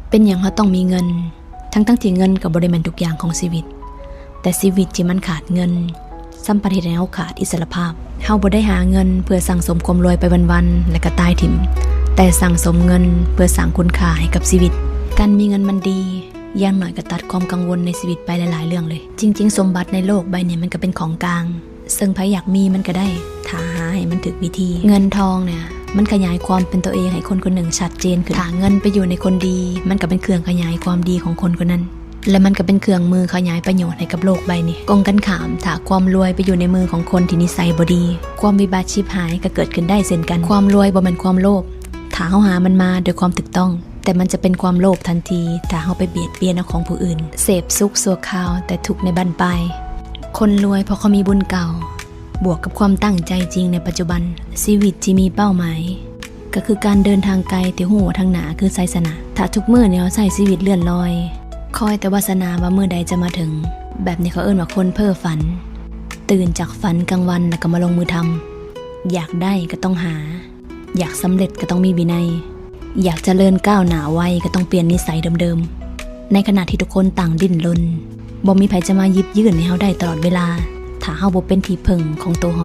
เป็นอย่างเราต้องมีเงินทั้งที่เงินกับบริแมนทุกอย่างของชีวิตแต่ชีวิตที่มันขาดเงินสัมปทานให้เราขาดอิสรภาพเฮาบ่ได้หาเงินเพื่อสั่งสมความรวยไปวันๆและก็ตายถิ่มแต่สั่งสมเงินเพื่อสร้างคุณค่าให้กับชีวิตการมีเงินมันดีอย่างหน่อยก็ตัดความกังวลในชีวิตไปหลายๆเรื่องเลยจริงๆสมบัติในโลกใบนี้มันก็เป็นของกลางซึ่งใครอยากมีมันก็ได้ถ้าหาให้มันถึกวิธีเงินทองเนี่ยมันขยายความเป็นตัวเองให้คนคนหนึ่งชัดเจนขึ้นถ้าเงินไปอยู่ในคนดีมันก็เป็นเครื่องขยายความดีของคนคนนั้นและมันก็เป็นเครื่องมือขยายประโยชน์ให้กับโลกใบนี้กองกันขามถ้าความรวยไปอยู่ในมือของคนที่นิสัยบ่ดีความวิบัติชิบหายก็เกิดขึ้นได้เช่นกันความรวยบ่แม่นความโลภถ้าเฮาหามันมาโดยความถูกต้องแต่มันจะเป็นความโลภทันทีถ้าเฮาไปเบียดเบียนเอาของผู้อื่นเสพสุขชั่วคราวแต่ทุกข์ในบั้นปลายคนรวยเพราะเขามีบุญเก่าบวกกับความตั้งใจจริงในปัจจุบันชีวิตที่มีเป้าหมายก็คือการเดินทางไกลที่หัวทางหนาคือไสสนะถ้าทุกมื้อเนี่ยเราใช้ชีวิตเลื่อนลอยคอยแต่วาสนาว่ามื้อใดจะมาถึงแบบนี้เขาเอิ้นว่าคนเพ้อฝันตื่นจากฝันกลางวันแล้วก็มาลงมือทำอยากได้ก็ต้องหาอยากสำเร็จก็ต้องมีวินัยอยากเจริญก้าวหน้าไวก็ต้องเปลี่ยนนิสัยเดิมๆในขณะที่ทุกคนต่างดิ้นรนบ่มีใครจะมายิบยื่นให้เฮาได้ตลอดเวลาถ้าเฮาบ่เป็นที่พึ่งของตัว